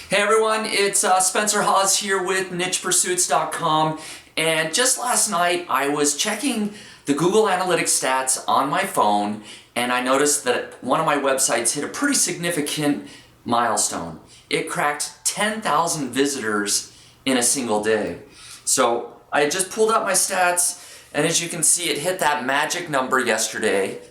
Hey everyone, it's Spencer Hawes here with NichePursuits.com, and just last night I was checking the Google Analytics stats on my phone, and I noticed that one of my websites hit a pretty significant milestone. It cracked 10,000 visitors in a single day. So I just pulled up my stats, and as you can see, it hit that magic number yesterday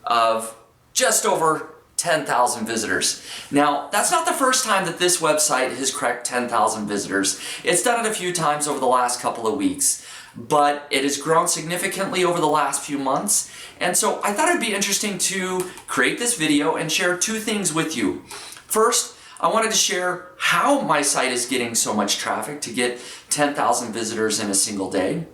of just over 10,000 visitors. Now, that's not the first time that this website has cracked 10,000 visitors. It's done it a few times over the last couple of weeks, but it has grown significantly over the last few months. And so I thought it'd be interesting to create this video and share two things with you. First, I wanted to share how my site is getting so much traffic to get 10,000 visitors in a single day.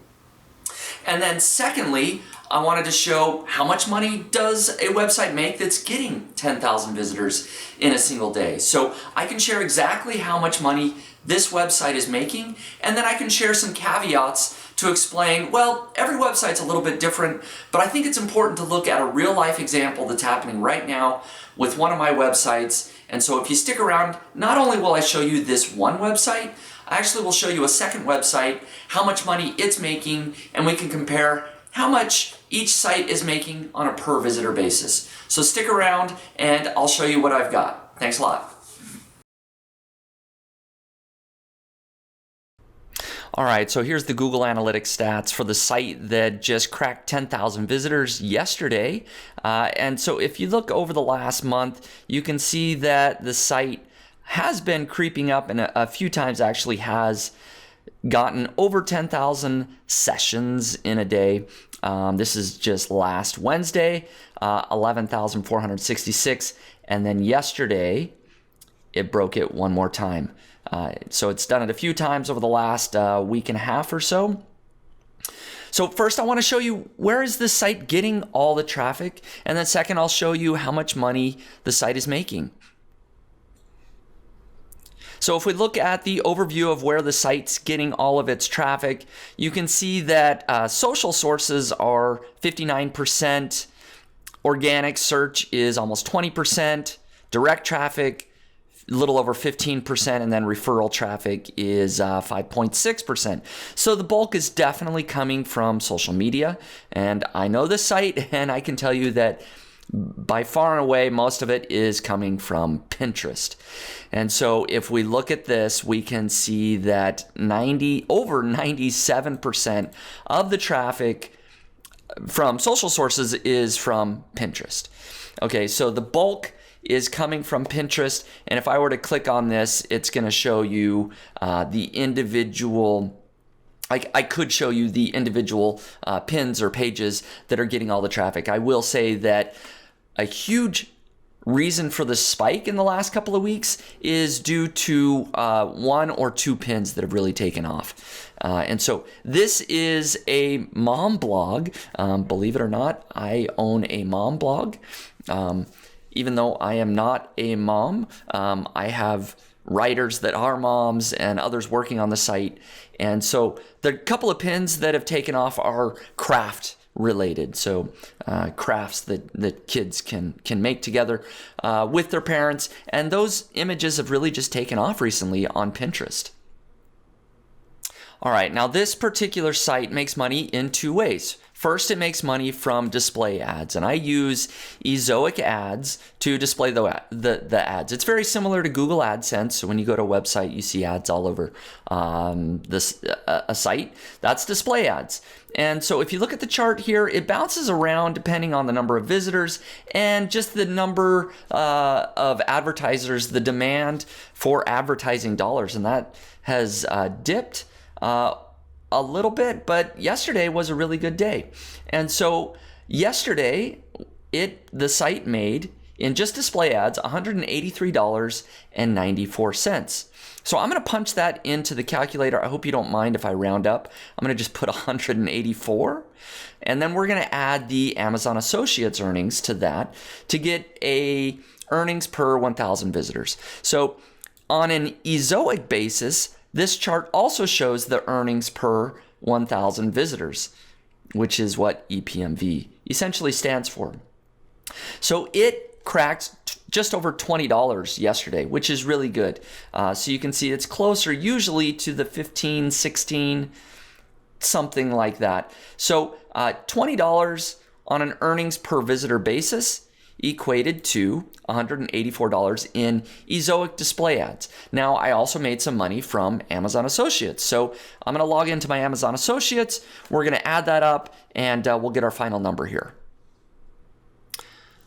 And then secondly, I wanted to show how much money does a website make that's getting 10,000 visitors in a single day. So I can share exactly how much money this website is making, and then I can share some caveats to explain, well, every website's a little bit different, but I think it's important to look at a real life example that's happening right now with one of my websites. And so if you stick around, not only will I show you this one website, I actually will show you a second website, how much money it's making, and we can compare how much each site is making on a per visitor basis. So stick around and I'll show you what I've got. Thanks a lot. All right, so here's the Google Analytics stats for the site that just cracked 10,000 visitors yesterday. And so if you look over the last month, you can see that the site has been creeping up, and a few times actually has gotten over 10,000 sessions in a day. This is just last Wednesday, 11,466, and then yesterday it broke it one more time. So it's done it a few times over the last week and a half or so. So first I want to show you where is this site getting all the traffic, and then second I'll show you how much money the site is making. So if we look at the overview of where the site's getting all of its traffic, you can see that social sources are 59%, organic search is almost 20%, direct traffic a little over 15%, and then referral traffic is 5.6%. So the bulk is definitely coming from social media, and I know this site, and I can tell you that by far and away, most of it is coming from Pinterest. And so if we look at this, we can see that over 97% of the traffic from social sources is from Pinterest. Okay, so the bulk is coming from Pinterest. And if I were to click on this, it's going to show you the individual I could show you the individual pins or pages that are getting all the traffic. I will say that a huge reason for the spike in the last couple of weeks is due to one or two pins that have really taken off. And so this is a mom blog. Believe it or not, I own a mom blog. Even though I am not a mom, I have writers that are moms and others working on the site. And so the couple of pins that have taken off are craft related. So crafts that kids can make together with their parents. And those images have really just taken off recently on Pinterest. All right, now this particular site makes money in two ways. First, it makes money from display ads, and I use Ezoic ads to display the ads. It's very similar to Google AdSense. So when you go to a website, you see ads all over a site. That's display ads. And so if you look at the chart here, it bounces around depending on the number of visitors and just the number of advertisers, the demand for advertising dollars, and that has dipped a little bit, but yesterday was a really good day. And so yesterday, the site made, in just display ads, $183.94. So I'm going to punch that into the calculator. I hope you don't mind if I round up. I'm going to just put 184, and then we're going to add the Amazon Associates earnings to that to get a earnings per 1,000 visitors. So on an Ezoic basis, this chart also shows the earnings per 1,000 visitors, which is what EPMV essentially stands for. So it cracked just over $20 yesterday, which is really good. So you can see it's closer usually to the 15, 16, something like that. So $20 on an earnings per visitor basis equated to $184 in Ezoic display ads. Now, I also made some money from Amazon Associates. So I'm going to log into my Amazon Associates. We're going to add that up, and we'll get our final number here.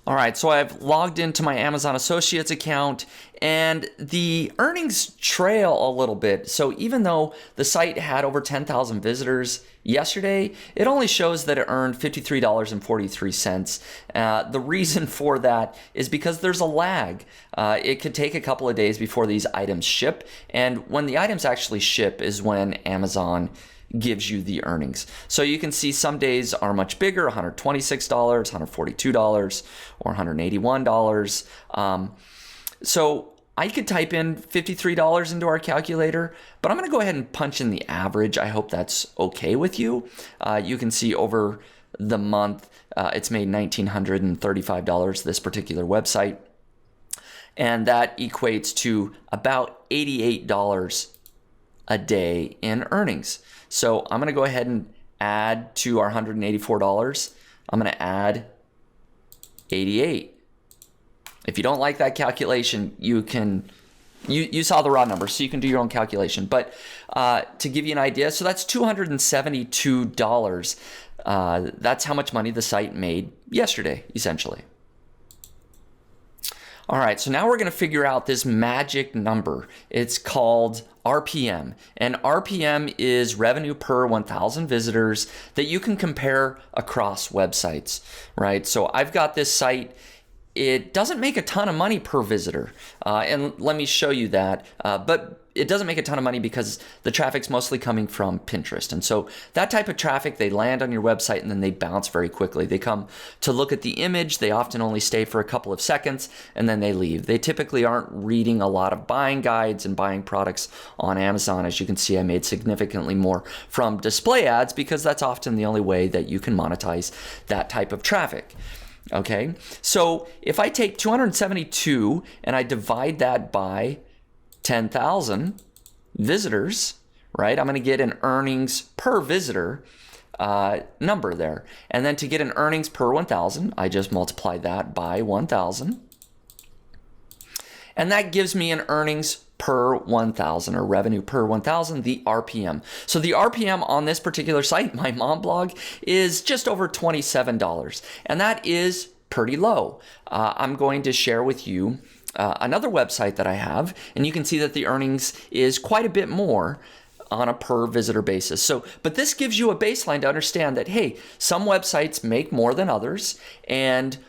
All right, so I've logged into my Amazon Associates account, and the earnings trail a little bit. So even though the site had over 10,000 visitors yesterday, it only shows that it earned $53.43. The reason for that is because there's a lag. It could take a couple of days before these items ship, and when the items actually ship is when Amazon gives you the earnings. So you can see some days are much bigger, $126, $142, or $181. So I could type in $53 into our calculator, but I'm going to go ahead and punch in the average. I hope that's okay with you. You can see over the month, it's made $1,935, this particular website. And that equates to about $88 a day in earnings. So I'm going to go ahead and add to our $184. I'm going to add 88. If you don't like that calculation, you saw the raw number, so you can do your own calculation. But to give you an idea, so that's $272. That's how much money the site made yesterday, essentially. All right, so now we're going to figure out this magic number. It's called RPM, and RPM is revenue per 1,000 visitors that you can compare across websites, right? So I've got this site. It doesn't make a ton of money per visitor, and let me show you that, but it doesn't make a ton of money because the traffic's mostly coming from Pinterest. And so that type of traffic, they land on your website and then they bounce very quickly. They come to look at the image. They often only stay for a couple of seconds and then they leave. They typically aren't reading a lot of buying guides and buying products on Amazon. As you can see, I made significantly more from display ads because that's often the only way that you can monetize that type of traffic. Okay, so if I take 272 and I divide that by 10,000 visitors, right? I'm going to get an earnings per visitor number there. And then to get an earnings per 1,000, I just multiply that by 1,000. And that gives me an earnings per 1,000 or revenue per 1,000, the RPM. So the RPM on this particular site, my mom blog, is just over $27. And that is pretty low. I'm going to share with you another website that I have, and you can see that the earnings is quite a bit more on a per visitor basis. So, but this gives you a baseline to understand that, hey, some websites make more than others, and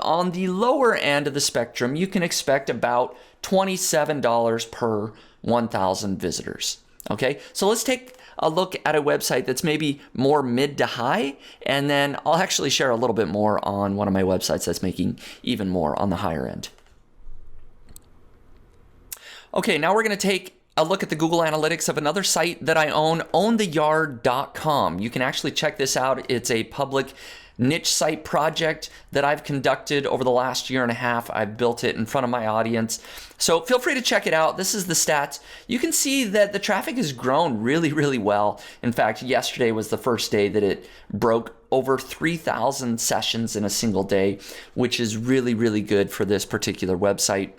on the lower end of the spectrum, you can expect about $27 per 1,000 visitors. Okay, so let's take a look at a website that's maybe more mid to high, and then I'll actually share a little bit more on one of my websites that's making even more on the higher end. Okay, now we're going to take a look at the Google Analytics of another site that I own, owntheyard.com. You can actually check this out. It's a public niche site project that I've conducted over the last year and a half. I've built it in front of my audience. So feel free to check it out. This is the stats. You can see that the traffic has grown really, really well. In fact, yesterday was the first day that it broke over 3,000 sessions in a single day, which is really, really good for this particular website.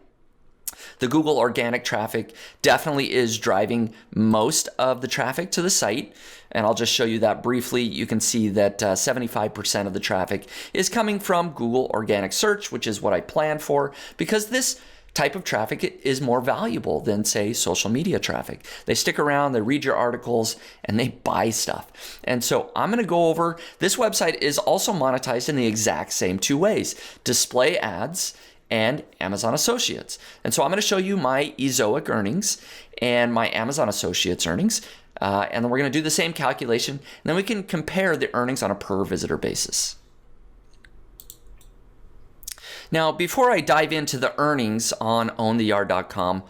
The Google organic traffic definitely is driving most of the traffic to the site. And I'll just show you that briefly. You can see that 75% of the traffic is coming from Google organic search, which is what I planned for, because this type of traffic is more valuable than, say, social media traffic. They stick around, they read your articles, and they buy stuff. And so I'm going to go over, this website is also monetized in the exact same two ways: display ads and Amazon Associates. And so I'm going to show you my Ezoic earnings and my Amazon Associates earnings. And then we're going to do the same calculation, and then we can compare the earnings on a per visitor basis. Now, before I dive into the earnings on owntheyard.com,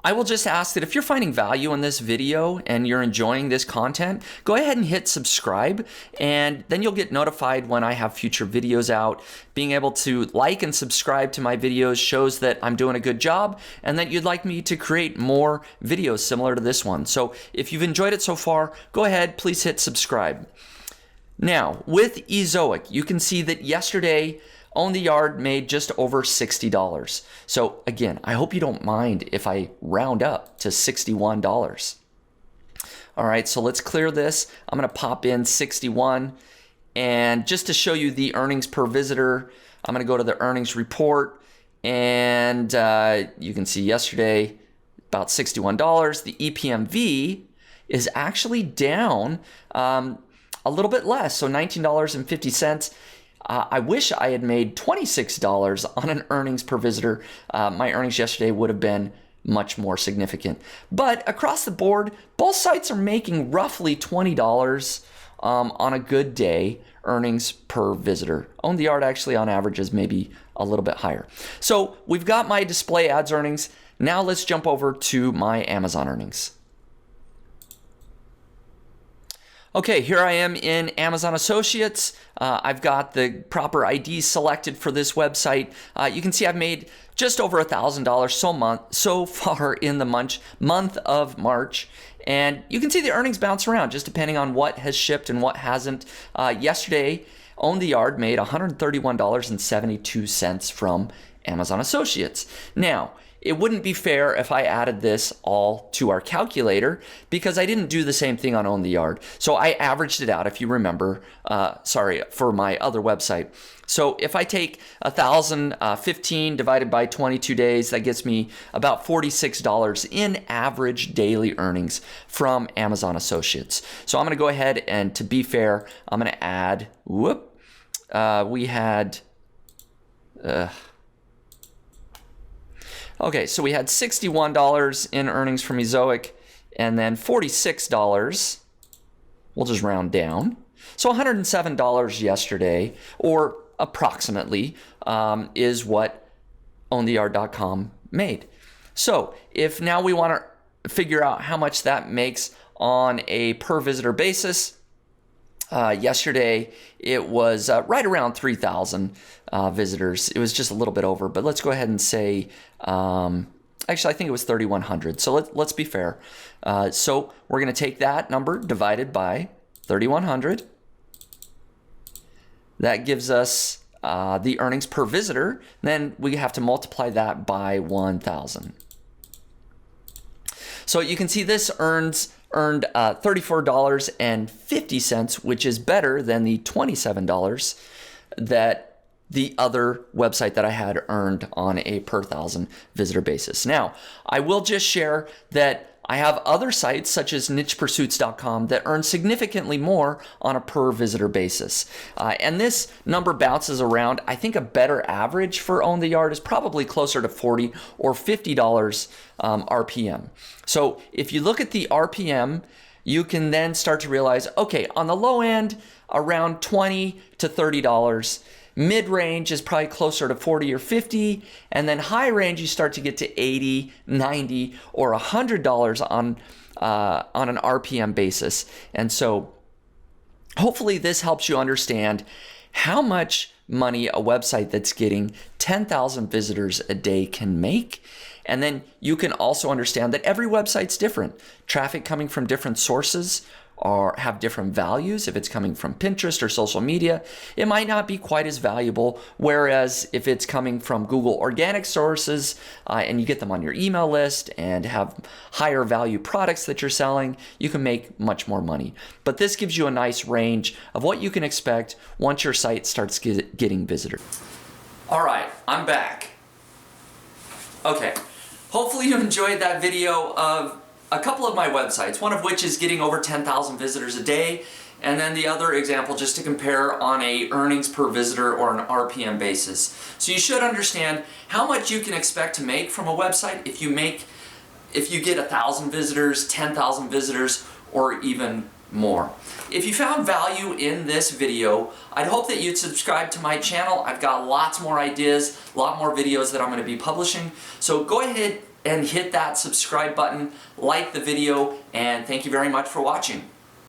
I will just ask that if you're finding value in this video and you're enjoying this content, go ahead and hit subscribe, and then you'll get notified when I have future videos out. Being able to like and subscribe to my videos shows that I'm doing a good job and that you'd like me to create more videos similar to this one. So if you've enjoyed it so far, go ahead, please hit subscribe. Now, with Ezoic, you can see that yesterday, Own the Yard made just over $60. So again, I hope you don't mind if I round up to $61. All right, so let's clear this. I'm gonna pop in 61, and just to show you the earnings per visitor, I'm gonna go to the earnings report, and you can see yesterday about $61. The EPMV is actually down a little bit less, so $19.50. I wish I had made $26 on an earnings per visitor. My earnings yesterday would have been much more significant. But across the board, both sites are making roughly $20 on a good day, earnings per visitor. Own the Yard actually on average is maybe a little bit higher. So we've got my display ads earnings. Now let's jump over to my Amazon earnings. Okay, here I am in Amazon Associates. I've got the proper IDs selected for this website. You can see I've made just over $1,000 so far in the month of March. And you can see the earnings bounce around just depending on what has shipped and what hasn't. Yesterday, Own the Yard made $131.72 from Amazon Associates. Now, it wouldn't be fair if I added this all to our calculator because I didn't do the same thing on Own the Yard. So I averaged it out, if you remember, for my other website. So if I take 1,015 divided by 22 days, that gets me about $46 in average daily earnings from Amazon Associates. So I'm going to go ahead and, to be fair, I'm going to add, we had... Okay, so we had $61 in earnings from Ezoic, and then $46, we'll just round down. So $107 yesterday, or approximately, is what OwnTheYard.com made. So if now we want to figure out how much that makes on a per visitor basis, yesterday it was right around 3,000 visitors. It was just a little bit over, but let's go ahead and say, actually I think it was 3,100. So let's be fair. So we're going to take that number divided by 3,100. That gives us the earnings per visitor. Then we have to multiply that by 1,000. So you can see this earned $34.50, which is better than the $27 that the other website that I had earned on a per thousand visitor basis. Now, I will just share that I have other sites such as nichepursuits.com that earn significantly more on a per visitor basis. And this number bounces around. I think a better average for Own the Yard is probably closer to $40 or $50 RPM. So if you look at the RPM, you can then start to realize, okay, on the low end, around $20 to $30. Mid-range is probably closer to 40 or 50, and then high range you start to get to 80, 90, or $100 on an RPM basis. And so hopefully this helps you understand how much money a website that's getting 10,000 visitors a day can make. And then you can also understand that every website's different. Traffic coming from different sources or have different values. If it's coming from Pinterest or social media, it might not be quite as valuable. Whereas if it's coming from Google organic sources and you get them on your email list and have higher value products that you're selling, you can make much more money. But this gives you a nice range of what you can expect once your site starts getting visitors. All right, I'm back. Okay, hopefully you enjoyed that video of a couple of my websites, one of which is getting over 10,000 visitors a day, and then the other example just to compare on a earnings per visitor or an RPM basis. So you should understand how much you can expect to make from a website if you get 1,000 visitors, 10,000 visitors, or even more. If you found value in this video, I'd hope that you'd subscribe to my channel. I've got lots more ideas, a lot more videos that I'm going to be publishing. So go ahead and hit that subscribe button, like the video, and thank you very much for watching.